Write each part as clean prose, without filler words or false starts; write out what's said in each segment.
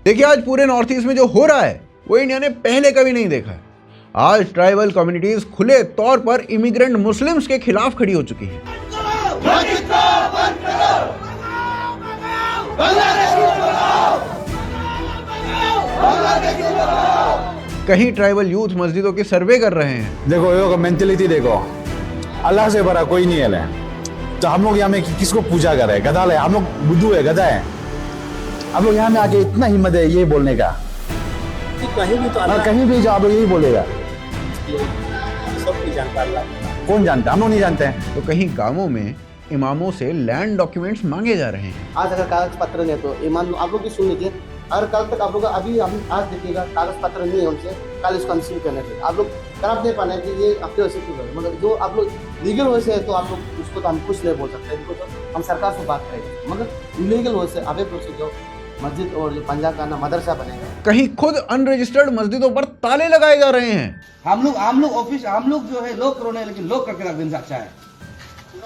देखिए, आज पूरे नॉर्थ ईस्ट में जो हो रहा है वो इंडिया ने पहले कभी नहीं देखा है। आज ट्राइबल कम्युनिटीज खुले तौर पर इमिग्रेंट मुस्लिम्स के खिलाफ खड़ी हो चुकी हैं। कहीं ट्राइबल यूथ मस्जिदों की सर्वे कर रहे हैं। देखो ये मेंटेलिटी देखो, अल्लाह से बड़ा कोई नहीं है, तो हम लोग यहाँ में किसको पूजा कर रहे हैं? गधा है, हम लोग बुद्धू है, गधा है। आप लोग यहाँ में आके इतना हिम्मत है ये बोलने का, कहीं भी तो कहीं भी जाओ आप लोग यही बोलेगा। सब नहीं जानता अल्लाह। कौन जानता? हम लोग नहीं जानते हैं। तो कहीं गांवों में इमामों से लैंड डॉक्यूमेंट्स मांगे जा रहे हैं। आज अगर कागज पत्र नहीं तो ईमान आप लोग भी सुन लीजिए, अगर कल तक आप लोग अभी आज देखिएगा कागज पत्र नहीं है उनसे, कल इसको कंसील करना चाहिए। आप लोग कर नहीं पाना कि ये अपने वैसे क्यों करें, मगर जो आप लोग लीगल वैसे है तो आप लोग उसको तो हम कुछ नहीं बोल सकते, इनको तो हम सरकार से बात करेंगे, मगर इलीगल वैसे अभी प्रोसेस जो मस्जिद और ये पंजाब का ना मदरसा बनेगा। कहीं खुद अनरजिस्टर्ड मस्जिदों पर ताले लगाए जा रहे हैं। हम लोग ऑफिस हम लोग जो है लोग करो नहीं, लेकिन लोग करके रख देना अच्छा है।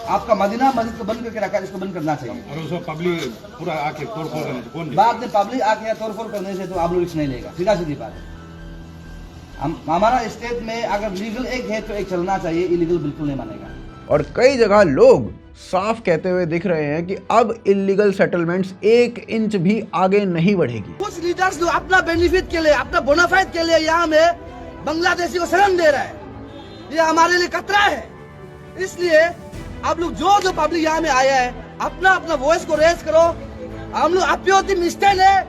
आपका मदीना मस्जिद को बंद करके रखा है, इसको बंद करना चाहिए। और उसको पब्लिक पूरा आके तोड़ फोड़ करने से कौन देगा? बाद में पब्लिक आके तोड़ फोड़ करने से तो आप लोग रिस्क नहीं लेगा, सीधा सीधी बात है। हमारा स्टेट में अगर लीगल एक है तो एक चलना चाहिए, इलीगल बिल्कुल नहीं मानेगा। और कई जगह लोग साफ कहते हुए दिख रहे हैं कि अब इलीगल सेटलमेंट्स 1 इंच भी आगे नहीं बढ़ेगी। कुछ लीडर्स जो अपना बेनिफिट के लिए, अपना बोनाफाइड के लिए यहाँ में बांग्लादेशी को शरण दे रहा है, ये हमारे लिए खतरा है। इसलिए आप लोग जो पब्लिक यहाँ में आया है, अपना अपना वॉइस को रेज करो। हम लोग अप्योतिम स्टैंड है,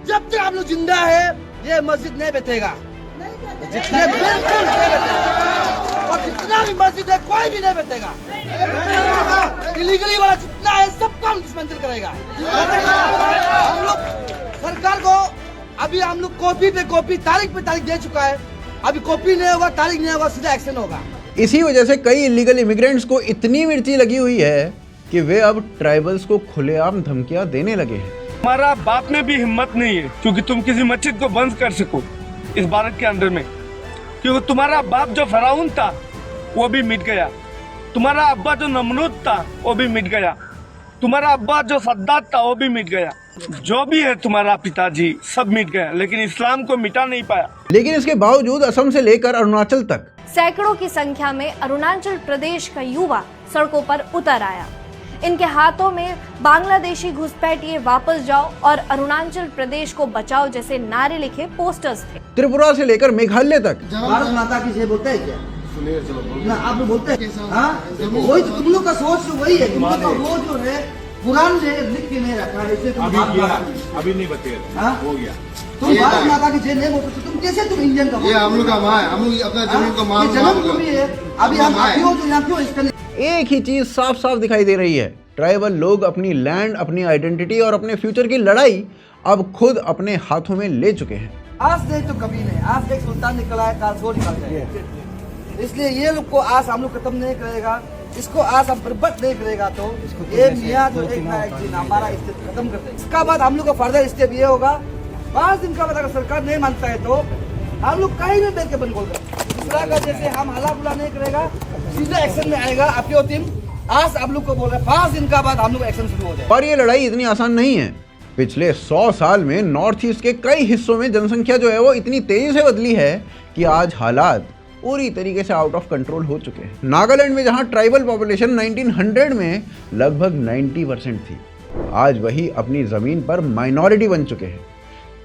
जब तक आप लोग जिंदा है ये मस्जिद नहीं बचेगा, जितने बिल्कुल नहीं बचेगा, और जितना भी मस्जिद है कोई भी नहीं बचेगा। इलीगली वाला जितना है सबको हम डिसमेंटल करेगा। हम लोग सरकार को अभी हम लोग कॉपी पे कॉपी, तारीख पे तारीख दे चुका है, अभी कॉपी नहीं होगा, तारीख नहीं होगा, सीधा एक्शन होगा। इसी वजह से कई इलीगल इमिग्रेंट्स को इतनी मिर्ची लगी हुई है कि वे अब ट्राइबल्स को खुलेआम धमकियां देने लगे हैं। हमारा बाप में भी हिम्मत नहीं है क्योंकि तुम किसी मस्जिद को बंद कर सको इस भारत के अंदर में, क्योंकि तुम्हारा बाप जो फराउन था वो भी मिट गया, तुम्हारा अब्बा जो नमरूद था वो भी मिट गया, तुम्हारा अब्बा जो सद्दात था वो भी मिट गया, जो भी है तुम्हारा पिताजी सब मिट गया, लेकिन इस्लाम को मिटा नहीं पाया। लेकिन इसके बावजूद असम से लेकर अरुणाचल तक सैकड़ों की संख्या में अरुणाचल प्रदेश का युवा सड़कों पर उतर आया। इनके हाथों में बांग्लादेशी घुसपैठिए वापस जाओ और अरुणाचल प्रदेश को बचाओ जैसे नारे लिखे पोस्टर्स थे। त्रिपुरा से लेकर मेघालय तक। भारत माता की जय बोलते हैं क्या? ना आप लोग बोलते हैं? हाँ, वही तो तुम लोग का सोच तो वही है। तुम लोग का वो जो है कुरान ने लिख के नहीं रखा है, इसलिए तुम अभी नहीं बचेगा। हाँ? हो गया। तुम भारत माता की जय नहीं बोलते तो तुम कैसे तुम इंडियन का? ये हम लोग का माँ है, हम लोग अपना जमीन को माँ जन्म भूमि है। अभी हम क्यों तो यहाँ क्यों इसका एक ही चीज साफ साफ दिखाई दे रही है, ट्राइबल लोग अपनी लैंड, अपनी आइडेंटिटी और अपने फ्यूचर की लड़ाई अब खुद अपने हाथों में ले चुके हैं। आज नहीं तो कभी नहीं, आज एक सुल्तान निकला है, काल सो निकल जाएगा। इसलिए ये लोग को आज हम लोग खत्म नहीं करेगा, इसको आज हम बर्बाद नहीं करेगा तो ये मियाँ जो एक ना एक दिन हमारा स्टेट खत्म कर देगा। इसका बाद हम लोग का फर्दर स्टेप ये होगा, 5 दिन का बाद अगर सरकार नहीं मानता है तो हम लोग कहीं भी बैठ के बंद बोल दूसरा का जैसे हम हला बुला नहीं करेगा, सीधा एक्शन में आएगा। अपनी टीम आज आप लोग को बोल रहे हैं 5 दिन का बाद हम लोग एक्शन शुरू हो जाए। और ये लड़ाई इतनी आसान नहीं है। पिछले 100 साल में नॉर्थ ईस्ट के कई हिस्सों में जनसंख्या जो है वो इतनी तेजी से बदली है कि आज हालात पूरी तरीके से आउट ऑफ कंट्रोल हो चुके हैं। नागालैंड में जहां ट्राइबल पॉपुलेशन 1900 में लगभग 90% थी, आज वही अपनी जमीन पर माइनॉरिटी बन चुके हैं।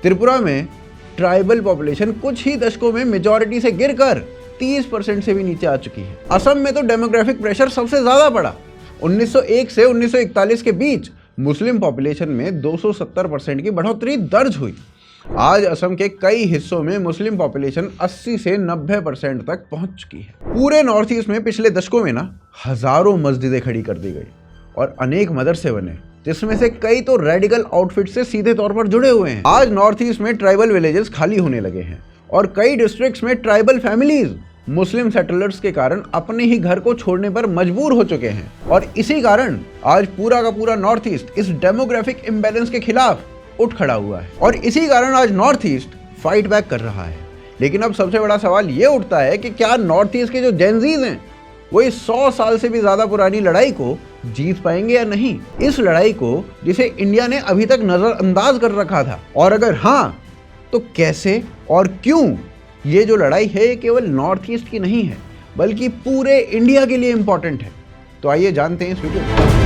त्रिपुरा में ट्राइबल पॉपुलेशन कुछ ही दशकों में मेजॉरिटी से गिरकर 30% से भी नीचे आ चुकी है। असम में तो डेमोग्राफिक प्रेशर सबसे ज्यादा पड़ा। 1901 से 1941 के बीच मुस्लिम पॉपुलेशन में 270% की बढ़ोतरी दर्ज हुई। आज असम के कई हिस्सों में मुस्लिम पॉपुलेशन 80 से 90% तक पहुंच चुकी है। पूरे नॉर्थ ईस्ट में पिछले दशकों में ना हजारों मस्जिदें खड़ी कर दी गई और अनेक मदरसे बने, जिसमें से कई तो रेडिकल आउटफिट से सीधे तौर पर जुड़े हुए हैं। आज नॉर्थ ईस्ट में ट्राइबल विलेजेस खाली होने लगे हैं और कई डिस्ट्रिक्ट्स में ट्राइबल फैमिलीज मुस्लिम सेटलर्स के कारण अपने ही घर को छोड़ने पर मजबूर हो चुके हैं। और इसी कारण आज पूरा का पूरा नॉर्थ ईस्ट इस डेमोग्राफिक इम्बैलेंस के खिलाफ उठ खड़ा हुआ है और इसी कारण आज नॉर्थ ईस्ट फाइट बैक कर रहा है। लेकिन अब सबसे बड़ा सवाल ये उठता है कि क्या नॉर्थ ईस्ट के जो जेनजीज हैं वो इस 100 साल से भी ज्यादा पुरानी लड़ाई को जीत पाएंगे या नहीं इस लड़ाई को, जिसे इंडिया ने अभी तक नजरअंदाज कर रखा था? और अगर हाँ तो कैसे और क्यों? ये जो लड़ाई है ये केवल नॉर्थ ईस्ट की नहीं है बल्कि पूरे इंडिया के लिए इंपॉर्टेंट है। तो आइए जानते हैं इस वीडियो में।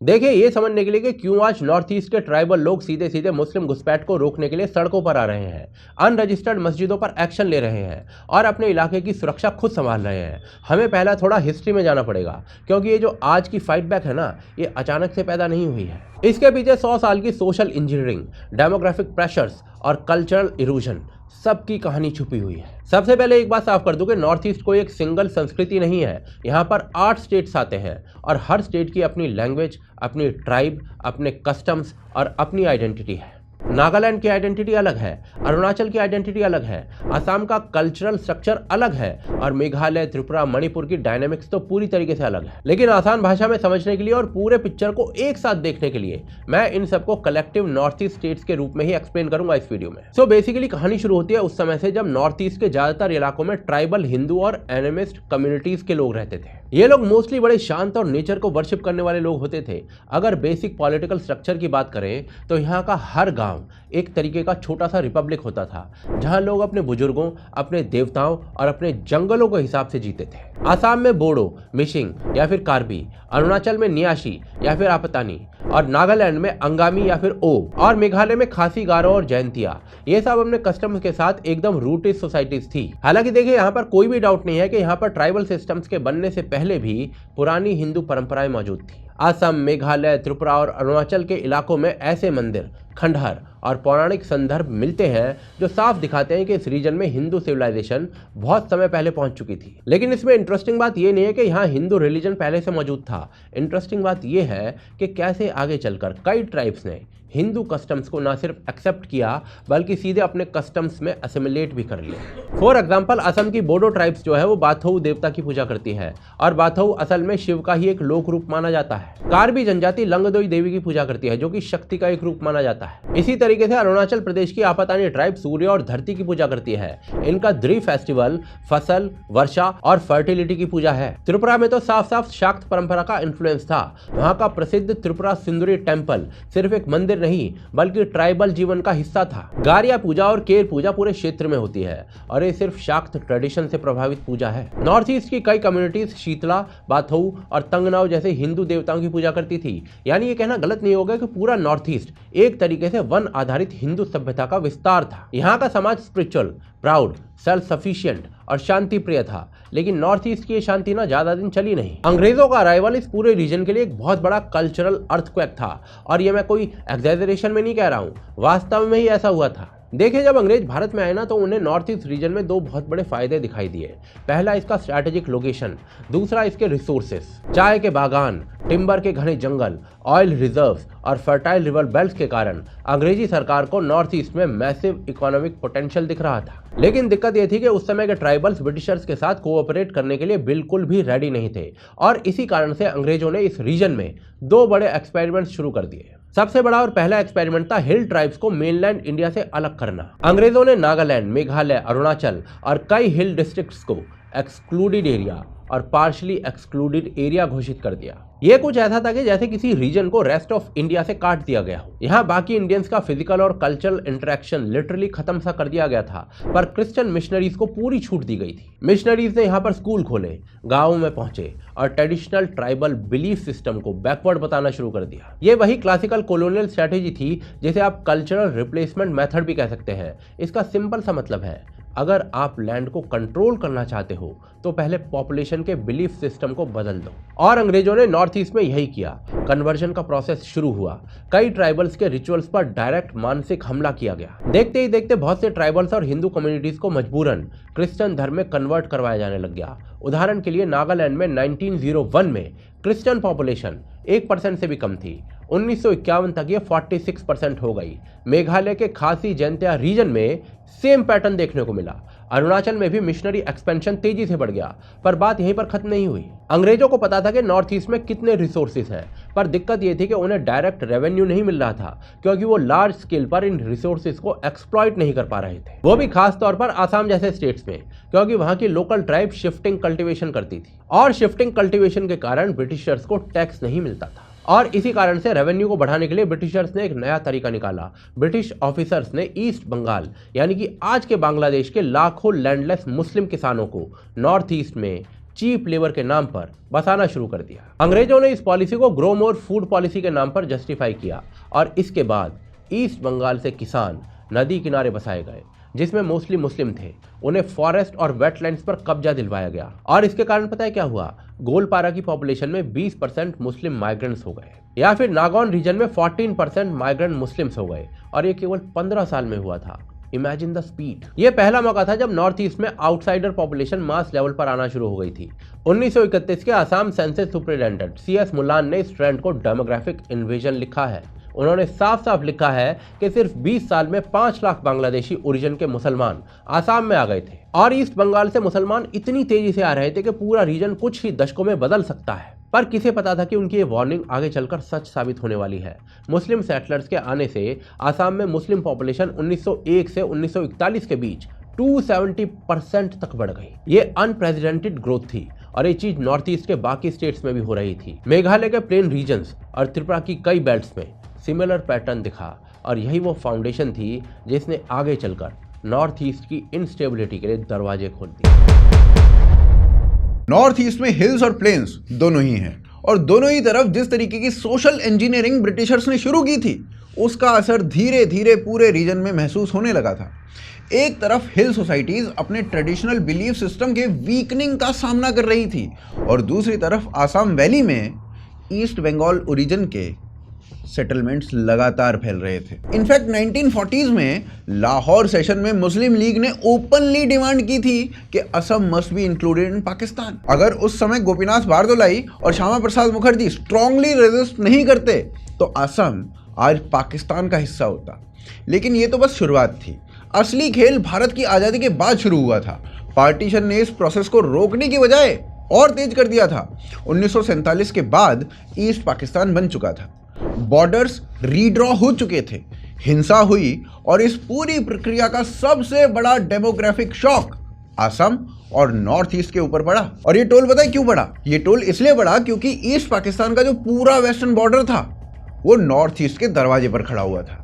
देखिए, ये समझने के लिए कि क्यों आज नॉर्थ ईस्ट के ट्राइबल लोग सीधे सीधे मुस्लिम घुसपैठ को रोकने के लिए सड़कों पर आ रहे हैं, अनरजिस्टर्ड मस्जिदों पर एक्शन ले रहे हैं और अपने इलाके की सुरक्षा खुद संभाल रहे हैं, हमें पहला थोड़ा हिस्ट्री में जाना पड़ेगा, क्योंकि ये जो आज की फाइट बैक है ना, ये अचानक से पैदा नहीं हुई है। इसके पीछे 100 साल की सोशल इंजीनियरिंग, डेमोग्राफिक प्रेशर्स और कल्चरल इरोजन सबकी कहानी छुपी हुई है। सबसे पहले एक बात साफ कर दूं कि नॉर्थ ईस्ट कोई एक सिंगल संस्कृति नहीं है। यहाँ पर 8 स्टेट्स आते हैं और हर स्टेट की अपनी लैंग्वेज, अपनी ट्राइब, अपने कस्टम्स और अपनी आइडेंटिटी है। नागालैंड की आइडेंटिटी अलग है, अरुणाचल की आइडेंटिटी अलग है, असम का कल्चरल स्ट्रक्चर अलग है और मेघालय, त्रिपुरा, मणिपुर की डायनामिक्स तो पूरी तरीके से अलग है। लेकिन आसान भाषा में समझने के लिए और पूरे पिक्चर को एक साथ देखने के लिए मैं इन सबको कलेक्टिव नॉर्थ ईस्ट स्टेट्स के रूप में ही एक्सप्लेन करूंगा इस वीडियो में। सो बेसिकली कहानी शुरू होती है उस समय से जब नॉर्थ ईस्ट के ज्यादातर इलाकों में ट्राइबल हिंदू और एनिमिस्ट कम्युनिटीज के लोग रहते थे। ये लोग मोस्टली बड़े शांत और नेचर को वर्शिप करने वाले लोग होते थे। अगर बेसिक पॉलिटिकल स्ट्रक्चर की बात करें तो यहाँ का हर गांव एक तरीके का छोटा सा रिपब्लिक होता था, जहां लोग अपने बुजुर्गों, अपने देवताओं और अपने जंगलों के हिसाब से जीते थे। आसाम में बोडो, मिशिंग या फिर कार्बी, अरुणाचल में नियाशी या फिर आपतानी और नागालैंड में अंगामी या फिर ओ और मेघालय में खासी, गारो और जयंतिया, ये सब अपने कस्टम्स के साथ एकदम रूटेड सोसाइटीज थी। हालांकि देखिए, यहाँ पर कोई भी डाउट नहीं है कि यहाँ पर ट्राइबल सिस्टम्स के बनने से पहले भी पुरानी हिंदू परंपराएं मौजूद थी। असम, मेघालय, त्रिपुरा और अरुणाचल के इलाकों में ऐसे मंदिर, खंडहर और पौराणिक संदर्भ मिलते हैं जो साफ दिखाते हैं कि इस रीजन में हिंदू सिविलाइजेशन बहुत समय पहले पहुंच चुकी थी। लेकिन इसमें इंटरेस्टिंग बात यह नहीं है कि यहाँ हिंदू रिलीजन पहले से मौजूद था। इंटरेस्टिंग बात यह है कि कैसे आगे चलकर कई ट्राइब्स ने हिंदू कस्टम्स को ना सिर्फ एक्सेप्ट किया बल्कि सीधे अपने कस्टम्स में असिमिलेट भी कर लिया। फॉर एग्जांपल, असम की बोडो ट्राइब्स जो है वो बाथौ देवता की पूजा करती है और बाथौ असल में शिव का ही एक लोक रूप माना जाता है। कार्बी जनजाति लंगदोई देवी की पूजा करती है जो कि शक्ति का एक रूप माना जाता है। इसी तरीके से अरुणाचल प्रदेश की आपतानी ट्राइब सूर्य और धरती की पूजा करती है। इनका द्री फेस्टिवल फसल, वर्षा और फर्टिलिटी की पूजा है। त्रिपुरा में तो साफ साफ शाक्त परंपरा का इन्फ्लुएंस था। वहाँ का प्रसिद्ध त्रिपुरा सुंदरी टेम्पल सिर्फ एक मंदिर नहीं बल्कि ट्राइबल जीवन का हिस्सा था। गारिया पूजा और केर पूजा पूरे क्षेत्र में होती है और ये सिर्फ शाक्त ट्रेडिशन से प्रभावित पूजा है। नॉर्थ ईस्ट की कई कम्युनिटीज शीतला, बाथौ और तंगनाव जैसे हिंदू देवताओं की पूजा करती थी। यानी ये कहना गलत नहीं होगा कि पूरा नॉर्थ ईस्ट एक तरीके से वन आधारित हिंदू सभ्यता का विस्तार था। यहाँ का समाज स्पिरिचुअल, प्राउड, सेल्फ सफिशिएंट और शांति प्रिय था। लेकिन नॉर्थ ईस्ट की ये शांति ना ज्यादा दिन चली नहीं। अंग्रेजों का अराइवल इस पूरे रीजन के लिए एक बहुत बड़ा कल्चरल अर्थक्वेक था और ये मैं कोई एग्जैजरेशन में नहीं कह रहा हूँ, वास्तव में ही ऐसा हुआ था। देखिए, जब अंग्रेज भारत में आए ना तो उन्हें नॉर्थ ईस्ट रीजन में 2 बहुत बड़े फायदे दिखाई दिए। पहला इसका स्ट्रैटेजिक लोकेशन, दूसरा इसके रिसोर्सेस। चाय के बागान, टिम्बर के घने जंगल, ऑयल रिजर्व्स और फर्टाइल रिवर बेल्ट के कारण अंग्रेजी सरकार को नॉर्थ ईस्ट में मैसिव इकोनॉमिक पोटेंशियल दिख रहा था। लेकिन दिक्कत यह थी कि उस समय के ट्राइबल्स ब्रिटिशर्स के साथ कोऑपरेट करने के लिए बिल्कुल भी रेडी नहीं थे और इसी कारण से अंग्रेजों ने इस रीजन में 2 बड़े एक्सपेरिमेंट शुरू कर दिए। सबसे बड़ा और पहला एक्सपेरिमेंट था हिल ट्राइब्स को मेनलैंड इंडिया से अलग करना। अंग्रेजों ने नागालैंड, मेघालय, अरुणाचल और कई हिल डिस्ट्रिक्ट्स को एक्सक्लूडेड एरिया और पार्शली एक्सक्लूडेड एरिया घोषित कर दिया। यह कुछ ऐसा था कि जैसे किसी रीजन को रेस्ट ऑफ इंडिया से काट दिया गया हो। यहाँ बाकी इंडियंस का फिजिकल और कल्चरल इंटरेक्शन लिटरली खत्म सा कर दिया गया था, पर क्रिश्चियन मिशनरीज को पूरी छूट दी गई थी। मिशनरीज ने यहाँ पर स्कूल खोले, गाँवों में पहुंचे और ट्रेडिशनल ट्राइबल बिलीफ सिस्टम को बैकवर्ड बताना शुरू कर दिया। ये वही क्लासिकल कॉलोनियल स्ट्रेटेजी थी जिसे आप कल्चरल रिप्लेसमेंट मेथड भी कह सकते हैं। इसका सिंपल सा मतलब है, अगर आप लैंड को कंट्रोल करना चाहते हो तो पहले पॉपुलेशन के बिलीफ सिस्टम को बदल दो। और अंग्रेजों ने नॉर्थ ईस्ट में यही किया। कन्वर्जन का प्रोसेस शुरू हुआ। कई ट्राइबल्स के रिचुअल्स पर डायरेक्ट मानसिक हमला किया गया। देखते ही देखते बहुत से ट्राइबल्स और हिंदू कम्युनिटीज को मजबूरन क्रिश्चियन धर्म में कन्वर्ट करवाया जाने लग गया। उदाहरण के लिए नागालैंड में 1901 में क्रिश्चियन पॉपुलेशन 1% से भी कम थी। 1951 तक ये 46% हो गई। मेघालय के खासी जयंतिया रीजन में सेम पैटर्न देखने को मिला। अरुणाचल में भी मिशनरी एक्सपेंशन तेजी से बढ़ गया। पर बात यहीं पर खत्म नहीं हुई। अंग्रेजों को पता था कि नॉर्थ ईस्ट में कितने रिसोर्सेज हैं, पर दिक्कत यह थी कि उन्हें डायरेक्ट रेवेन्यू नहीं मिल रहा था, क्योंकि वो लार्ज स्केल पर इन रिसोर्सेज को एक्सप्लॉइट नहीं कर पा रहे थे, वो भी खास तौर पर आसाम जैसे स्टेट्स में, क्योंकि वहां की लोकल ट्राइब शिफ्टिंग कल्टीवेशन करती थी और शिफ्टिंग कल्टीवेशन के कारण ब्रिटिशर्स को टैक्स नहीं मिलता था। और इसी कारण से रेवेन्यू को बढ़ाने के लिए ब्रिटिशर्स ने एक नया तरीका निकाला। ब्रिटिश ऑफिसर्स ने ईस्ट बंगाल यानी कि आज के बांग्लादेश के लाखों लैंडलेस मुस्लिम किसानों को नॉर्थ ईस्ट में चीप लेबर के नाम पर बसाना शुरू कर दिया। अंग्रेजों ने इस पॉलिसी को ग्रो मोर फूड पॉलिसी के नाम पर जस्टिफाई किया और इसके बाद ईस्ट बंगाल से किसान नदी किनारे बसाए गए, जिसमें मोस्टली मुस्लिम थे। उन्हें फॉरेस्ट और वेटलैंड्स पर कब्जा दिलवाया गया और इसके कारण पता है क्या हुआ? गोलपारा की पॉपुलेशन में 20% मुस्लिम माइग्रेंट्स हो गए, या फिर नागौन रीजन में 14% माइग्रेंट मुस्लिम्स हो गए, और ये केवल 15 साल में हुआ था। Imagine the speed. ये पहला मौका था जब नॉर्थ ईस्ट में आउटसाइडर पॉपुलेशन मास लेवल पर आना शुरू हो गई थी। 1931 के Assam census superintendent CS Mulan ने इस ट्रेंड को डेमोग्राफिक इन्वेजन लिखा है। उन्होंने साफ साफ लिखा है कि सिर्फ 20 साल में 5 लाख बांग्लादेशी ओरिजिन के मुसलमान आसाम में आ गए थे, और ईस्ट बंगाल से मुसलमान इतनी तेजी से आ रहे थे कि पूरा रीजन कुछ ही दशकों में बदल सकता है। पर किसे पता था कि उनकी ये वार्निंग आगे चलकर सच साबित होने वाली है। मुस्लिम सेटलर्स के आने से आसाम में मुस्लिम पॉपुलेशन 1901 से 1941 के बीच 270% तक बढ़ गई। ये अनप्रेसिडेंटेड ग्रोथ थी और ये चीज नॉर्थ ईस्ट के बाकी स्टेट्स में भी हो रही थी। मेघालय के प्लेन रीजन्स और त्रिपुरा की कई बेल्ट्स में सिमिलर पैटर्न दिखा, और यही वो फाउंडेशन थी जिसने आगे चलकर नॉर्थ ईस्ट की इंस्टेबिलिटी के लिए दरवाजे खोल दिए। नॉर्थ ईस्ट में हिल्स और प्लेन्स दोनों ही हैं, और दोनों ही तरफ जिस तरीके की सोशल इंजीनियरिंग ब्रिटिशर्स ने शुरू की थी, उसका असर धीरे धीरे पूरे रीजन में महसूस होने लगा था। एक तरफ हिल सोसाइटीज अपने ट्रेडिशनल बिलीफ सिस्टम के वीकनिंग का सामना कर रही थी, और दूसरी तरफ आसाम वैली में ईस्ट बंगाल ओरिजिन के सेटलमेंट्स लगातार फैल रहे थे। इनफैक्ट 1940s में लाहौर सेशन में मुस्लिम लीग ने ओपनली डिमांड की थी कि Assam must be included in Pakistan. अगर उस समय गोपीनाथ बारदोलाई और श्यामा प्रसाद मुखर्जी स्ट्रांगली रेजिस्ट नहीं करते तो असम आज पाकिस्तान का हिस्सा होता। लेकिन ये तो बस शुरुआत थी। असली खेल भारत की आज़ादी के बाद शुरू हुआ था। पार्टीशन ने इस प्रोसेस को रोकने की बजाय और तेज कर दिया था। 1947 के बाद ईस्ट पाकिस्तान बन चुका था, बॉर्डर्स रीड्रॉ हो चुके थे, हिंसा हुई, और इस पूरी प्रक्रिया का सबसे बड़ा डेमोग्राफिक शॉक असम और नॉर्थ ईस्ट के ऊपर पड़ा। और ये टोल पता है क्यों पड़ा? ये टोल इसलिए पड़ा क्योंकि ईस्ट पाकिस्तान का जो पूरा वेस्टर्न बॉर्डर था वो नॉर्थ ईस्ट के दरवाजे पर खड़ा हुआ था,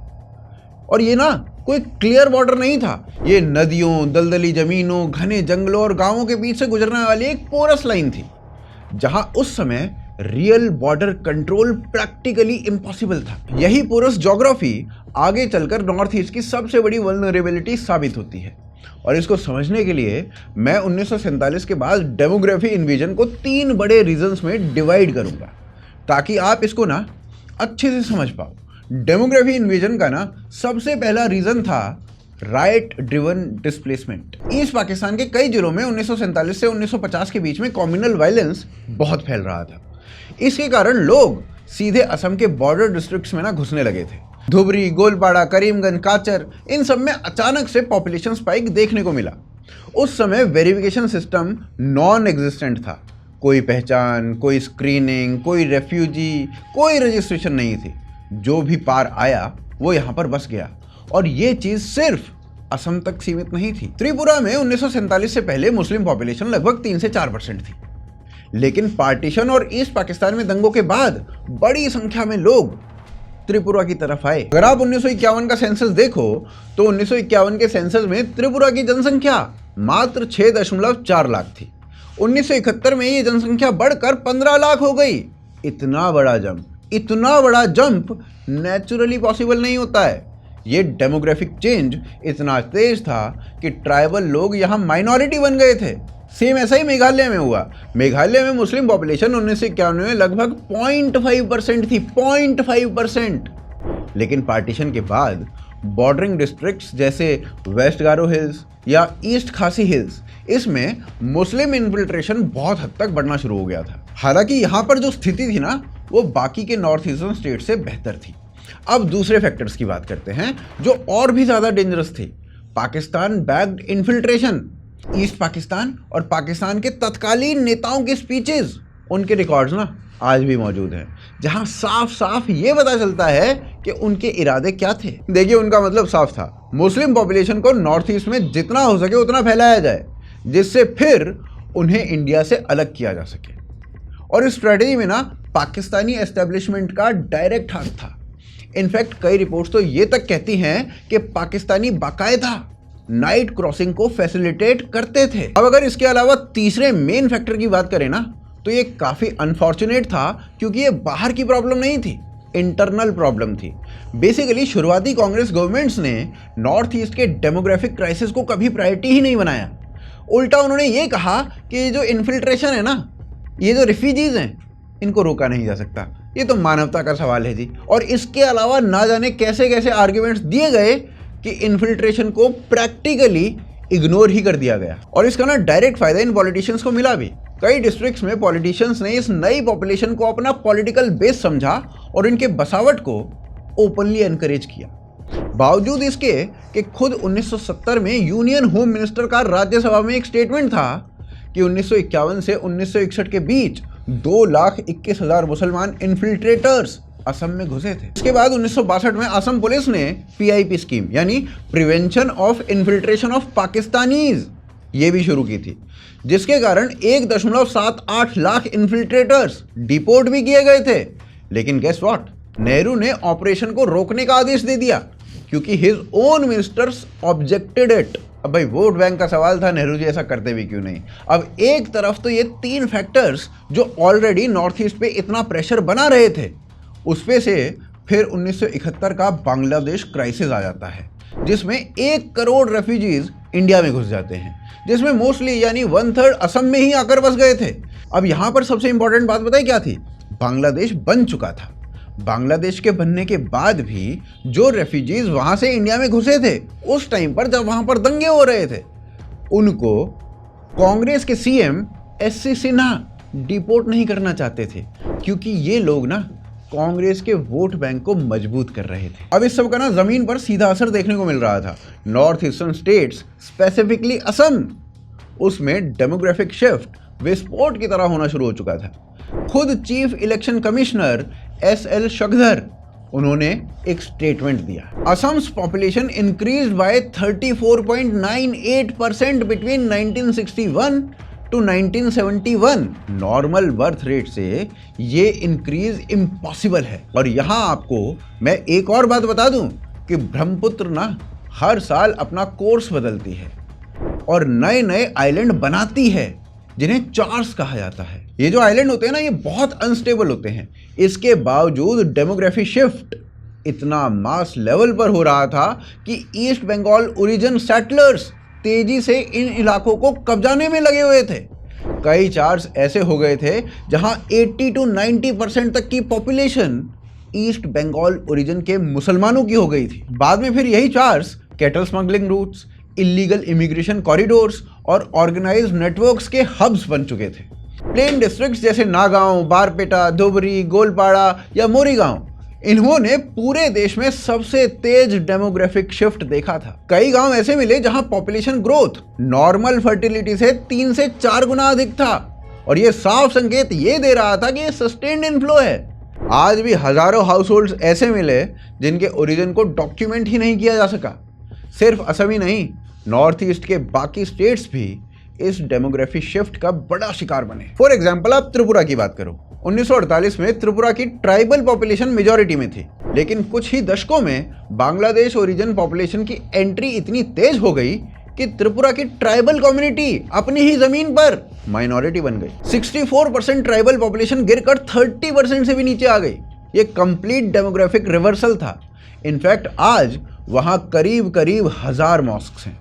और ये ना कोई क्लियर बॉर्डर नहीं था। ये नदियों, दलदली जमीनों, घने जंगलों और गांवों के बीच से गुजरने वाली एक पोरस लाइन थी, जहां उस समय real border control practically impossible था। यही पोरस ज्योग्राफी आगे चलकर नॉर्थ ईस्ट की सबसे बड़ी वल्नरेबिलिटी साबित होती है, और इसको समझने के लिए मैं 1947 के बाद डेमोग्राफी इन्विजन को 3 बड़े रीजन्स में डिवाइड करूंगा, ताकि आप इसको ना अच्छे से समझ पाओ। डेमोग्राफी इन्विजन का ना सबसे पहला रीजन था right driven displacement. East Pakistan के कई जिलों में 1947 से 1950 के बीच में कम्युनल वायलेंस बहुत फैल रहा था। इसके कारण लोग सीधे असम के बॉर्डर डिस्ट्रिक्ट्स में ना घुसने लगे थे। धुबरी, गोलपाड़ा, करीमगंज, काचर, इन सब में अचानक से पॉपुलेशन स्पाइक देखने को मिला। उस समय वेरिफिकेशन सिस्टम नॉन एग्जिस्टेंट था। कोई पहचान, कोई स्क्रीनिंग, कोई रेफ्यूजी, कोई रजिस्ट्रेशन नहीं थी। जो भी पार आया वो यहाँ पर बस गया, और ये चीज सिर्फ असम तक सीमित नहीं थी। त्रिपुरा में 1947 से पहले मुस्लिम पॉपुलेशन लगभग 3 से 4% थी, लेकिन पार्टीशन और ईस्ट पाकिस्तान में दंगों के बाद बड़ी संख्या में लोग त्रिपुरा की तरफ आए। अगर आप 1951 का सेंसस देखो तो 1951 के सेंसस में त्रिपुरा की जनसंख्या मात्र 6.4 लाख थी। 1971 में ये जनसंख्या बढ़कर 15 लाख हो गई। इतना बड़ा जंप नेचुरली पॉसिबल नहीं होता है। ये डेमोग्राफिक चेंज इतना तेज था कि ट्राइबल लोग यहाँ माइनॉरिटी बन गए थे। सेम ऐसा ही मेघालय में हुआ। मेघालय में मुस्लिम पॉपुलेशन 1951 में लगभग 0.5% थी, 0.5%। लेकिन पार्टीशन के बाद बॉर्डरिंग डिस्ट्रिक्ट्स जैसे वेस्ट गारो हिल्स या ईस्ट खासी हिल्स, इसमें मुस्लिम इन्फिल्ट्रेशन बहुत हद तक बढ़ना शुरू हो गया था। हालांकि यहाँ पर जो स्थिति थी ना, वो बाकी के नॉर्थ ईस्टर्न स्टेट से बेहतर थी। अब दूसरे फैक्टर्स की बात करते हैं जो और भी ज़्यादा डेंजरस थे। Pakistan backed infiltration. East Pakistan और पाकिस्तान के तत्कालीन नेताओं के स्पीचेस, उनके रिकॉर्ड्स ना आज भी मौजूद हैं, जहां साफ साफ ये पता चलता है कि उनके इरादे क्या थे। देखिए, उनका मतलब साफ था, मुस्लिम पॉपुलेशन को नॉर्थ ईस्ट में जितना हो सके उतना फैलाया जाए, जिससे फिर उन्हें इंडिया से अलग किया जा सके। और इस स्ट्रेटेजी में ना पाकिस्तानी एस्टेब्लिशमेंट का डायरेक्ट हाथ था। इनफैक्ट कई रिपोर्ट्स तो ये तक कहती हैं कि पाकिस्तानी बाकायदा नाइट क्रॉसिंग को फैसिलिटेट करते थे। अब अगर इसके अलावा तीसरे मेन फैक्टर की बात करें ना, तो ये काफ़ी अनफॉर्चुनेट था, क्योंकि ये बाहर की प्रॉब्लम नहीं थी, इंटरनल प्रॉब्लम थी। बेसिकली शुरुआती कांग्रेस गवर्नमेंट्स ने नॉर्थ ईस्ट के डेमोग्राफिक क्राइसिस को कभी प्रायोरिटी ही नहीं बनाया। उल्टा उन्होंने ये कहा कि ये जो इन्फिल्ट्रेशन है ना, ये जो रिफ्यूजीज हैं, इनको रोका नहीं जा सकता, ये तो मानवता का सवाल है जी। और इसके अलावा ना जाने कैसे कैसे आर्ग्यूमेंट्स दिए गए कि इन्फिल्ट्रेशन को प्रैक्टिकली इग्नोर ही कर दिया गया। और इसका ना डायरेक्ट फायदा इन पॉलिटिशियंस को मिला भी। कई डिस्ट्रिक्ट्स में पॉलिटिशियंस ने इस नई पॉपुलेशन को अपना पॉलिटिकल बेस समझा और इनके बसावट को ओपनली एनकरेज किया। बावजूद इसके कि खुद 1970 में यूनियन होम मिनिस्टर का राज्यसभा में एक स्टेटमेंट था कि 1951 से 1961 के बीच 2,21,000 मुसलमान इन्फिल्ट्रेटर्स असम में घुसे थे। इसके बाद 1962 में असम पुलिस ने PIP स्कीम यानी prevention of infiltration of Pakistanis ये भी शुरू की थी, जिसके कारण 1.78 लाख इन्फिल्ट्रेटर्स डिपोर्ट भी किए गए थे। लेकिन गेस व्हाट, नेहरू ने ऑपरेशन को रोकने का आदेश दे दिया क्योंकि his own ministers objected it. अब भाई वोट बैंक का सवाल था, नेहरू जी ऐसा करते भी क्यों नहीं। अब एक तरफ तो ये 3 फैक्टर्स जो ऑलरेडी नॉर्थ ईस्ट पे इतना प्रेशर बना रहे थे, उस पे से फिर 1971 का बांग्लादेश क्राइसिस आ जाता है, जिसमें 1 करोड़ रेफ्यूजीज इंडिया में घुस जाते हैं, जिसमें मोस्टली यानी 1/3 असम में ही आकर बस गए थे। अब यहाँ पर सबसे इंपॉर्टेंट बात बताइए क्या थी, बांग्लादेश बन चुका था। बांग्लादेश के बनने के बाद भी जो रेफ्यूजीज वहाँ से इंडिया में घुसे थे, उस टाइम पर जब वहाँ पर दंगे हो रहे थे, उनको कांग्रेस के CM SC सिन्हा डिपोर्ट नहीं करना चाहते थे, क्योंकि ये लोग ना कांग्रेस के वोट बैंक को मजबूत कर रहे थे। अब इस सब का ना जमीन पर सीधा असर देखने को मिल रहा था। North eastern states, specifically Assam, उसमें डेमोग्राफिक शिफ्ट विस्फोट की तरह होना शुरू हो चुका था। खुद chief election commissioner SL Shakdher, उन्होंने एक स्टेटमेंट दिया, Assam's population increased by 34.98% between 1961 to 1971। Normal birth rate से ये इंक्रीज इम्पॉसिबल है। और यहाँ आपको मैं एक और बात बता दूं कि ब्रह्मपुत्र ना हर साल अपना कोर्स बदलती है और नए नए आइलैंड बनाती है, जिन्हें चार्स कहा जाता है। ये जो आइलैंड होते हैं ना, ये बहुत अनस्टेबल होते हैं। इसके बावजूद डेमोग्राफी शिफ्ट इतना मास लेवल पर हो रहा था कि ईस्ट बंगाल ओरिजिन सेटलर्स तेजी से इन इलाकों को कब्जाने में लगे हुए थे। कई चार्ट्स ऐसे हो गए थे जहां 80 to 90% तक की पॉपुलेशन ईस्ट बंगाल ओरिजिन के मुसलमानों की हो गई थी। बाद में फिर यही charts cattle smuggling routes, illegal immigration corridors और ऑर्गेनाइज्ड नेटवर्क्स के हब्स बन चुके थे। प्लेन डिस्ट्रिक्ट्स जैसे नागांव, बारपेटा, धुबरी, गोलपाड़ा या मोरीगांव, इन्होंने पूरे देश में सबसे तेज डेमोग्राफिक शिफ्ट देखा था। कई गांव ऐसे मिले जहां पॉपुलेशन ग्रोथ नॉर्मल फर्टिलिटी से 3 से 4 गुना अधिक था, और यह साफ संकेत ये दे रहा था कि ये सस्टेन्ड इनफ्लो है। आज भी हजारों हाउस होल्ड्स ऐसे मिले जिनके ओरिजिन को डॉक्यूमेंट ही नहीं किया जा सका। सिर्फ असम ही नहीं, नॉर्थ ईस्ट के बाकी स्टेट्स भी इस डेमोग्राफी शिफ्ट का बड़ा शिकार बने। फॉर एग्जाम्पल, आप त्रिपुरा की बात करो, 1948 में त्रिपुरा की ट्राइबल पॉपुलेशन मेजॉरिटी में थी, लेकिन कुछ ही दशकों में बांग्लादेश ओरिजिन पॉपुलेशन की एंट्री इतनी तेज हो गई कि त्रिपुरा की ट्राइबल कम्युनिटी अपनी ही जमीन पर माइनॉरिटी बन गई। 64% ट्राइबल पॉपुलेशन गिरकर 30% से भी नीचे आ गई। ये कंप्लीट डेमोग्राफिक रिवर्सल था। इनफैक्ट आज वहां करीब करीब 1000 मॉस्क्स हैं।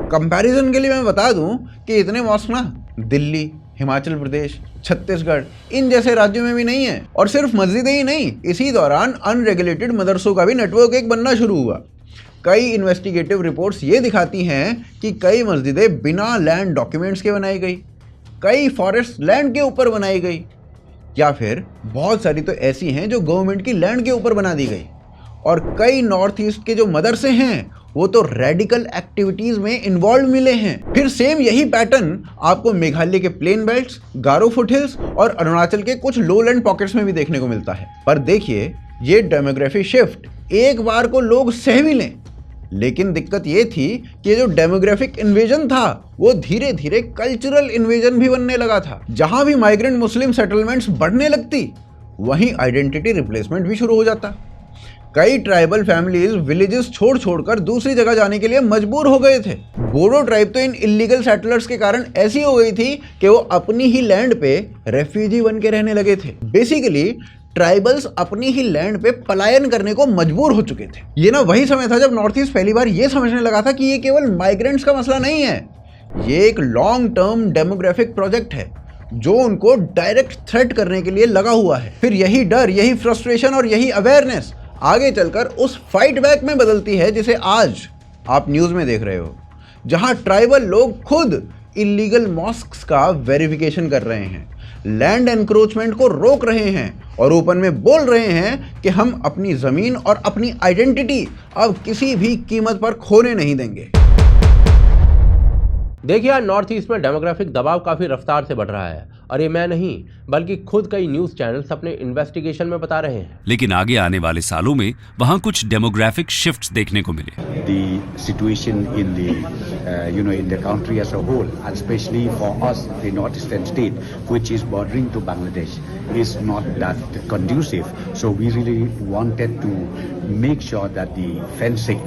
कंपैरिजन के लिए मैं बता दूं कि इतने मॉस्क ना दिल्ली, हिमाचल प्रदेश, छत्तीसगढ़, इन जैसे राज्यों में भी नहीं है। और सिर्फ मस्जिदें ही नहीं, इसी दौरान अनरेगुलेटेड मदरसों का भी नेटवर्क एक बनना शुरू हुआ। कई इन्वेस्टिगेटिव रिपोर्ट्स ये दिखाती हैं कि कई मस्जिदें बिना लैंड डॉक्यूमेंट्स के बनाई गई, कई फॉरेस्ट लैंड के ऊपर बनाई गई, या फिर बहुत सारी तो ऐसी हैं जो गवर्नमेंट की लैंड के ऊपर बना दी गई। और कई नॉर्थ ईस्ट के जो मदरसे हैं वो तो रेडिकल एक्टिविटीज में इन्वॉल्व मिले हैं। फिर सेम यही पैटर्न आपको मेघालय के प्लेन बेल्ट्स, गारो फुटहिल्स और अरुणाचल के कुछ लोलैंड पॉकेट्स में भी देखने को मिलता है। पर देखिए, ये डेमोग्राफी शिफ्ट एक बार को लोग सह भी लें, लेकिन दिक्कत ये थी कि जो डेमोग्राफिक इन्वेजन था वो धीरे धीरे कल्चरल इन्वेजन भी बनने लगा था। जहां भी माइग्रेंट मुस्लिम सेटलमेंट्स बढ़ने लगती, वहीं आइडेंटिटी रिप्लेसमेंट भी शुरू हो जाता। कई ट्राइबल फैमिलीज विलेजेस छोड़ छोड़कर दूसरी जगह जाने के लिए मजबूर हो गए थे। बोडो ट्राइब तो इन इलीगल सेटलर्स के कारण ऐसी हो गई थी कि वो अपनी ही लैंड पे रेफ्यूजी बन के रहने लगे थे। बेसिकली ट्राइबल्स अपनी ही लैंड पे पलायन करने को मजबूर हो चुके थे। ये ना वही समय था जब नॉर्थ ईस्ट पहली बार ये समझने लगा था कि ये केवल माइग्रेंट्स का मसला नहीं है, ये एक लॉन्ग टर्म डेमोग्राफिक प्रोजेक्ट है जो उनको डायरेक्ट थ्रेट करने के लिए लगा हुआ है। फिर यही डर, यही फ्रस्ट्रेशन और यही अवेयरनेस आगे चलकर उस फाइट बैक में बदलती है जिसे आज आप न्यूज़ में देख रहे हो, जहां ट्राइबल लोग खुद इलीगल मॉस्क्स का वेरिफिकेशन कर रहे हैं, लैंड एनक्रोचमेंट को रोक रहे हैं और ओपन में बोल रहे हैं कि हम अपनी ज़मीन और अपनी आइडेंटिटी अब किसी भी कीमत पर खोने नहीं देंगे। देखिए, आज नॉर्थ ईस्ट में डेमोग्राफिक दबाव काफ़ी रफ्तार से बढ़ रहा है और ये मैं नहीं बल्कि खुद कई न्यूज़ चैनल्स अपने इन्वेस्टिगेशन में बता रहे हैं। लेकिन आगे आने वाले सालों में वहाँ कुछ डेमोग्राफिक शिफ्ट्स देखने को मिले। The situation in the in the country as a whole, and especially for us, the northeastern state, which is bordering to Bangladesh, is not that conducive. So we really wanted to make sure that the fencing,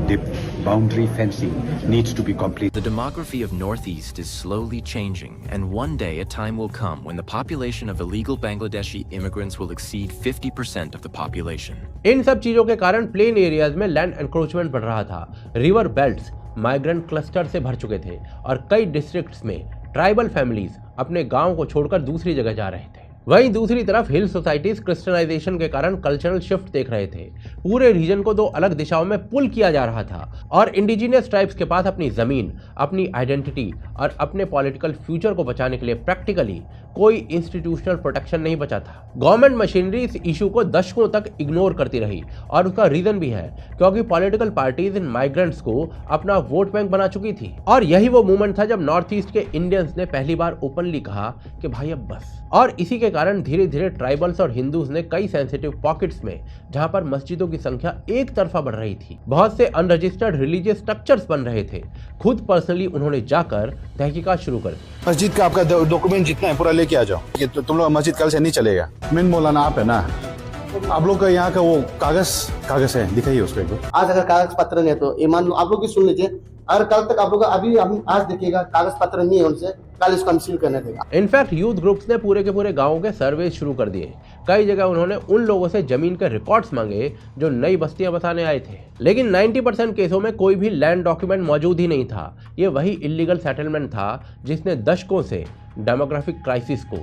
the boundary fencing, needs to be complete. The demography of Northeast is slowly changing, and one day a time will come when the population of illegal Bangladeshi immigrants will exceed 50% of the population. इन सब चीजों के कारण plain areas में land encroachment बढ़ रहा था, river belts migrant cluster से भर चुके थे और कई डिस्ट्रिक्ट्स में ट्राइबल फैमिलीज अपने गांव को छोड़कर दूसरी जगह जा रहे थे। वहीं दूसरी तरफ हिल सोसाइटीज क्रिश्चियनाइजेशन के कारण कल्चरल शिफ्ट देख रहे थे। पूरे रीजन को दो अलग दिशाओं में पुल किया जा रहा था और इंडिजिनियस ट्राइब्स के पास अपनी जमीन, अपनी आइडेंटिटी और अपने पॉलिटिकल फ्यूचर को बचाने के लिए प्रैक्टिकली कोई इंस्टीट्यूशनल प्रोटेक्शन नहीं बचा था। गवर्नमेंट मशीनरी इस इशू को दशकों तक इग्नोर करती रही और उसका रीजन भी है क्योंकि पॉलिटिकल पार्टीज इन माइग्रेंट्स को अपना वोट बैंक बना चुकी थी। और यही वो मूवमेंट था जब नॉर्थ ईस्ट के इंडियंस ने पहली बार ओपनली कहा कि भाई अब बस। और इसी के कारण धीरे धीरे ट्राइबल्स और हिंदूज ने कई सेंसिटिव पॉकेट्स में, जहां पर मस्जिदों की संख्या एक तरफा बढ़ रही थी, बहुत से अनरजिस्टर्ड रिलीजियस स्ट्रक्चर्स बन रहे थे, खुद पर्सनली उन्होंने जाकर तहकीकात शुरू कर दी। मस्जिद का आपका डॉक्यूमेंट जितना है पूरा लेके आ जाओ। ये तुम लोग मस्जिद कल से नहीं चलेगा। मेन मौलाना आप है ना, आप लोग का यहाँ का वो कागज है, दिखाइए उसको एक बार। आज अगर कागज पत्र नहीं है तो ईमान आप लोग भी सुन लीजिए, अगर कल तक आप लोग अभी आज देखिएगा कागज पत्र नहीं है उनसे, कल इसको हम सील करने देगा। इनफैक्ट यूथ ग्रुप्स ने पूरे के पूरे गांवों के सर्वे शुरू कर दिए। कई जगह उन्होंने उन लोगों से जमीन के रिकॉर्ड्स मांगे जो नई बस्तियां बसाने आए थे, लेकिन 90% केसों में कोई भी लैंड डॉक्यूमेंट मौजूद ही नहीं था। ये वही इलीगल सेटलमेंट था जिसने दशकों से डेमोग्राफिक क्राइसिस को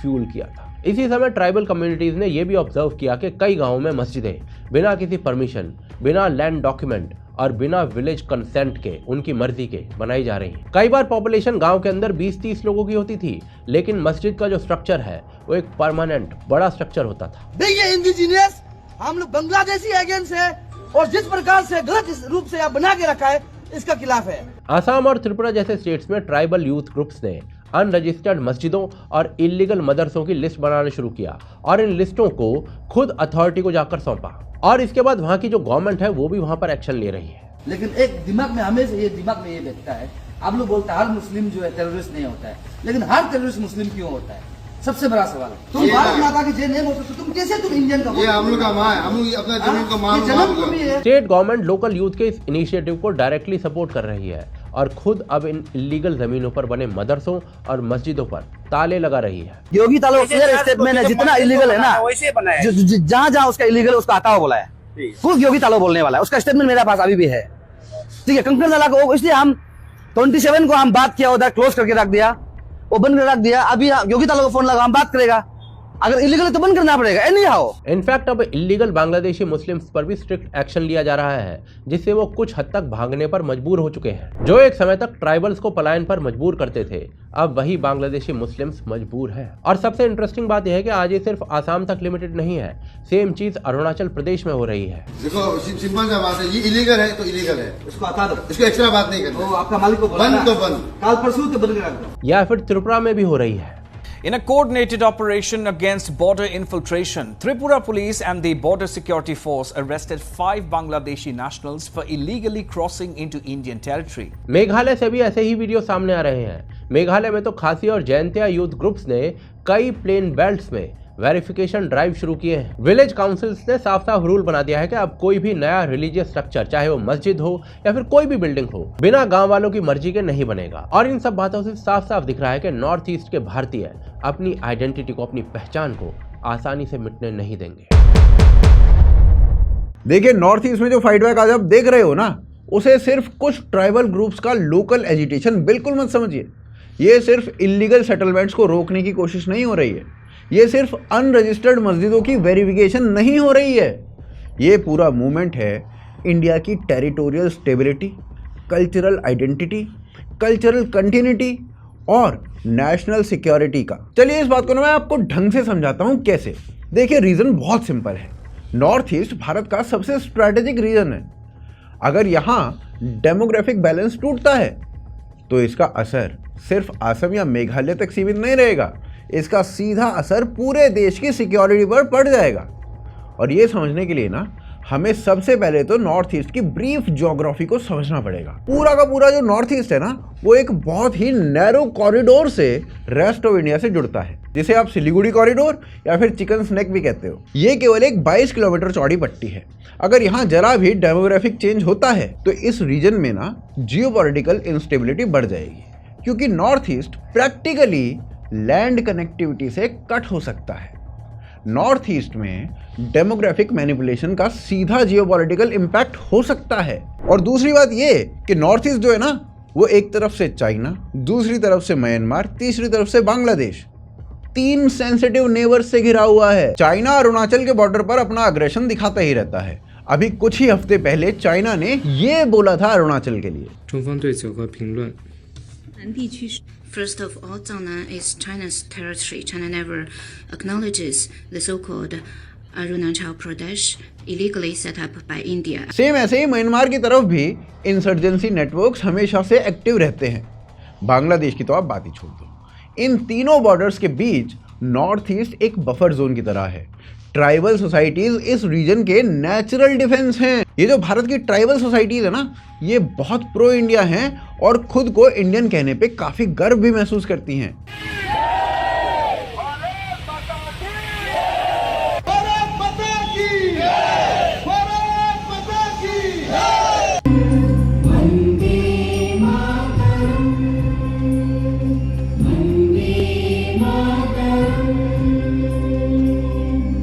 फ्यूल किया था। इसी समय ट्राइबल कम्युनिटीज ने यह भी ऑब्जर्व किया कि कई गांवों में मस्जिदें बिना किसी परमिशन, बिना लैंड डॉक्यूमेंट और बिना विलेज कंसेंट के, उनकी मर्जी के बनाई जा रही हैं। कई बार पॉपुलेशन गांव के अंदर 20-30 लोगों की होती थी, लेकिन मस्जिद का जो स्ट्रक्चर है वो एक परमानेंट बड़ा स्ट्रक्चर होता था। देखिए इंडिजिनियस, हम लोग बांग्लादेशी एजेंट्स है और जिस प्रकार से गलत रूप से आप बना के रखा है इसका खिलाफ है। असम और त्रिपुरा जैसे स्टेट्स में ट्राइबल यूथ ग्रुप्स ने अनरजिस्टर्ड मस्जिदों और इलीगल मदरसों की लिस्ट बनाना शुरू किया और इन लिस्टों को खुद अथॉरिटी को जाकर सौंपा और इसके बाद वहाँ की जो गवर्नमेंट है वो भी वहाँ पर एक्शन ले रही है। लेकिन एक दिमाग में हमेशा ये बैठता है, आप लोग बोलते हैं हर मुस्लिम जो है टेररिस्ट नहीं होता है, लेकिन हर टेररिस्ट मुस्लिम क्यों होता है? सबसे बड़ा सवाल है। तुम भारत माता की जय नहीं बोलते तो तुम कैसे तुम इंडियन का? ये हम लोग का माँ है, हम लोग अपना जमीन का माँ है। स्टेट गवर्नमेंट लोकल यूथ के इस इनिशिएटिव को डायरेक्टली सपोर्ट कर रही है और खुद अब इन इलीगल जमीनों पर बने मदरसों और मस्जिदों पर ताले लगा रही है। योगी तालो स्टेटमेंट है, जितना इलीगल है ना, जहाँ जहाँ उसका इलीगल उसका हटाओ बोला है, खुद योगी तालो बोलने वाला है, उसका स्टेटमेंट मेरे पास अभी भी है। ठीक है, कंकड़ नाला को इसलिए हम 27 को हम बात किया, उधर क्लोज करके रख दिया, ओपन कर रख दिया। अभी योगी तालो को फोन लगा, हम बात करेगा, अगर इलीगल तो बंद करना पड़ेगा, एनी हाउ। इनफैक्ट अब इलीगल बांग्लादेशी मुस्लिम्स पर भी स्ट्रिक्ट एक्शन लिया जा रहा है, जिससे वो कुछ हद तक भागने पर मजबूर हो चुके हैं। जो एक समय तक ट्राइबल्स को पलायन पर मजबूर करते थे, अब वही बांग्लादेशी मुस्लिम्स मजबूर हैं। और सबसे इंटरेस्टिंग बात यह है कि आज ये सिर्फ आसाम तक लिमिटेड नहीं है, सेम चीज अरुणाचल प्रदेश में हो रही है। देखो सिंपल सा बात है, ये इलीगल है तो इलीगल है, उसको हटा दो, इसको एक्स्ट्रा बात नहीं करनी। आपका मालिक को बंद तो बंद, काल परसों तो बंद करा दो। या फिर त्रिपुरा में भी हो रही है। In a coordinated operation against border infiltration, Tripura police and the border security force arrested 5 Bangladeshi nationals for illegally crossing into Indian territory. Meghalaya से भी ऐसे ही वीडियो सामने आ रहे हैं। मेघालय में तो खासी और जयंतिया यूथ ग्रुप्स ने कई प्लेन बेल्ट्स में वेरिफिकेशन ड्राइव शुरू किए हैं। विलेज काउंसिल्स ने साफ साफ रूल बना दिया है कि अब कोई भी नया रिलीजियस स्ट्रक्चर, चाहे वो मस्जिद हो या फिर कोई भी बिल्डिंग हो, बिना गांव वालों की मर्जी के नहीं बनेगा। और इन सब बातों से साफ साफ दिख रहा है कि नॉर्थ ईस्ट के भारतीय अपनी आइडेंटिटी को, अपनी पहचान को आसानी से मिटने नहीं देंगे। देखिए, नॉर्थ ईस्ट में जो फाइट बैक आज आप देख रहे हो ना, उसे सिर्फ कुछ ट्राइबल ग्रुप्स का लोकल एजिटेशन बिल्कुल मत समझिए। ये सिर्फ इलीगल सेटलमेंट्स को रोकने की कोशिश नहीं हो रही है, ये सिर्फ अनरजिस्टर्ड मस्जिदों की वेरिफिकेशन नहीं हो रही है। ये पूरा मूवमेंट है इंडिया की territorial stability, cultural identity, cultural continuity और नेशनल सिक्योरिटी का। चलिए इस बात को ना मैं आपको ढंग से समझाता हूँ कैसे। देखिए, रीज़न बहुत सिंपल है। नॉर्थ ईस्ट भारत का सबसे स्ट्रैटेजिक रीजन है। अगर यहाँ डेमोग्राफिक बैलेंस टूटता है तो इसका असर सिर्फ असम या मेघालय तक सीमित नहीं रहेगा, इसका सीधा असर पूरे देश की सिक्योरिटी पर पड़ जाएगा। और ये समझने के लिए ना हमें सबसे पहले तो नॉर्थ ईस्ट की ब्रीफ ज्योग्राफी को समझना पड़ेगा। पूरा का पूरा जो नॉर्थ ईस्ट है ना, वो एक बहुत ही नैरो कॉरिडोर से रेस्ट ऑफ इंडिया से जुड़ता है, जिसे आप सिलीगुड़ी कॉरिडोर या फिर चिकन स्नैक भी कहते हो। ये केवल एक 22 किलोमीटर चौड़ी पट्टी है। अगर यहाँ जरा भी डेमोग्राफिक चेंज होता है तो इस रीजन में ना जियोपॉलिटिकल इंस्टेबिलिटी बढ़ जाएगी, क्योंकि north east practically land connectivity से कट हो सकता है। नॉर्थ ईस्ट में डेमोग्राफिक मैनिपुलेशन का सीधा जियोपॉलिटिकल इम्पैक्ट हो सकता है। और दूसरी बात ये कि नॉर्थ ईस्ट जो है ना, वो एक तरफ से चाइना, दूसरी तरफ से म्यांमार, तीसरी तरफ से बांग्लादेश, 3 सेंसिटिव नेबर्स से घिरा हुआ है। चाइना अरुणाचल के बॉर्डर पर अपना अग्रेशन दिखाता ही रहता है। अभी कुछ ही हफ्ते पहले चाइना ने ये बोला था अरुणाचल के लिए। First of all, Zhangnan is China's territory. China never acknowledges the so-called Arunachal Pradesh illegally set up by India. Same ऐसे ही म्यांमार की तरफ भी इंसर्जेंसी नेटवर्क्स हमेशा से एक्टिव रहते हैं। बांग्लादेश की तो आप बात ही छोड़ दो। इन तीनों बॉर्डर्स के बीच नॉर्थ ईस्ट एक बफर जोन की तरह है। ट्राइबल सोसाइटीज इस रीजन के नेचुरल डिफेंस हैं। ये जो भारत की ट्राइबल सोसाइटीज है ना, ये बहुत प्रो इंडिया हैं और खुद को इंडियन कहने पे काफी गर्व भी महसूस करती हैं।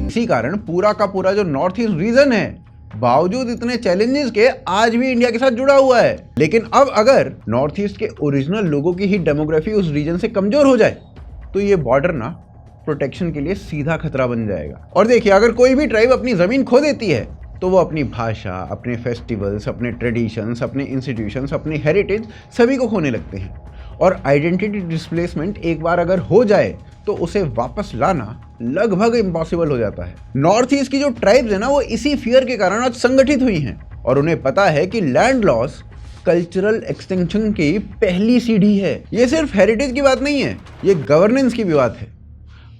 इसी कारण पूरा का पूरा जो नॉर्थ ईस्ट रीजन है, बावजूद इतने चैलेंजेस के, आज भी इंडिया के साथ जुड़ा हुआ है। लेकिन अब अगर नॉर्थ ईस्ट के ओरिजिनल लोगों की ही डेमोग्राफी उस रीजन से कमजोर हो जाए तो ये बॉर्डर ना प्रोटेक्शन के लिए सीधा खतरा बन जाएगा। और देखिए, अगर कोई भी ट्राइब अपनी जमीन खो देती है तो वो अपनी भाषा, अपने फेस्टिवल्स, अपने ट्रेडिशंस, अपने इंस्टीट्यूशंस, अपनी हेरिटेज सभी को खोने लगते हैं। और आइडेंटिटी डिस्प्लेसमेंट एक बार अगर हो जाए तो उसे वापस लाना लगभग इम्पॉसिबल हो जाता है। नॉर्थ ईस्ट की जो ट्राइब्स है ना, वो इसी फियर के कारण आज संगठित हुई हैं और उन्हें पता है कि लैंड लॉस कल्चरल एक्सटेंशन की पहली सीढ़ी है। ये सिर्फ हेरिटेज की बात नहीं है, ये गवर्नेंस की भी बात है।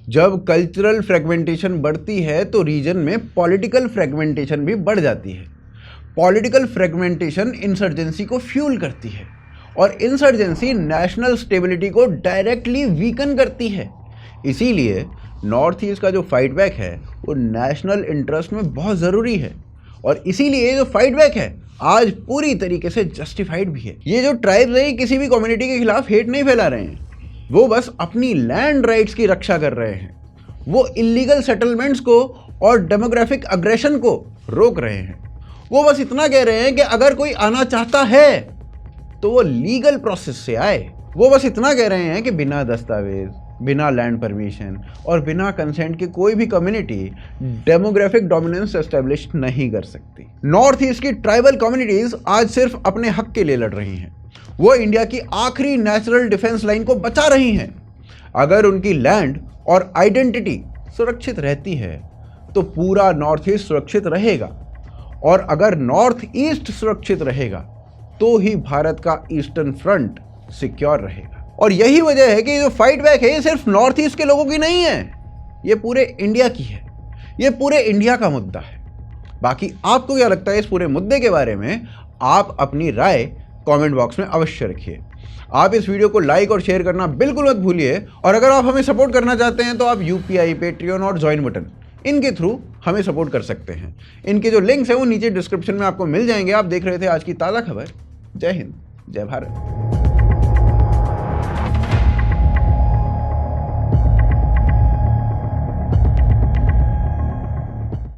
जब कल्चरल फ्रेगमेंटेशन बढ़ती है तो रीजन में पॉलिटिकल फ्रेगमेंटेशन भी बढ़ जाती है। पॉलिटिकल फ्रेगमेंटेशन इंसर्जेंसी को फ्यूल करती है और इंसर्जेंसी नेशनल स्टेबिलिटी को डायरेक्टली वीकन करती है। इसीलिए नॉर्थ ईस्ट का जो फाइट बैक है वो नेशनल इंटरेस्ट में बहुत ज़रूरी है और इसीलिए जो फाइट बैक है आज पूरी तरीके से जस्टिफाइड भी है। ये जो ट्राइब्स हैं किसी भी कम्युनिटी के खिलाफ हेट नहीं फैला रहे हैं, वो बस अपनी लैंड राइट्स की रक्षा कर रहे हैं। वो इलीगल सेटलमेंट्स को और डेमोग्राफिक अग्रेशन को रोक रहे हैं। वो बस इतना कह रहे हैं कि अगर कोई आना चाहता है तो वो लीगल प्रोसेस से आए। वो बस इतना कह रहे हैं कि बिना दस्तावेज, बिना लैंड परमिशन और बिना कंसेंट के कोई भी कम्युनिटी डेमोग्राफिक डोमिनेंस एस्टेब्लिश नहीं कर सकती। नॉर्थ ईस्ट की ट्राइबल कम्युनिटीज आज सिर्फ अपने हक के लिए लड़ रही हैं। वो इंडिया की आखिरी नेचुरल डिफेंस लाइन को बचा रही हैं। अगर उनकी लैंड और आइडेंटिटी सुरक्षित रहती है तो पूरा नॉर्थ ईस्ट सुरक्षित रहेगा, और अगर नॉर्थ ईस्ट सुरक्षित रहेगा तो ही भारत का ईस्टर्न फ्रंट सिक्योर रहेगा। और यही वजह है कि जो फाइट बैक है ये सिर्फ नॉर्थ ईस्ट के लोगों की नहीं है, ये पूरे इंडिया की है, ये पूरे इंडिया का मुद्दा है। बाकी आपको क्या लगता है इस पूरे मुद्दे के बारे में? आप अपनी राय कमेंट बॉक्स में अवश्य रखिए। आप इस वीडियो को लाइक और शेयर करना बिल्कुल मत भूलिए, और अगर आप हमें सपोर्ट करना चाहते हैं तो आप यूपीआई, पेट्रियन और ज्वाइन बटन इनके थ्रू हमें सपोर्ट कर सकते हैं। इनके जो लिंक्स हैं वो नीचे डिस्क्रिप्शन में आपको मिल जाएंगे। आप देख रहे थे आज की ताज़ा खबर। जय हिंद, जय भारत।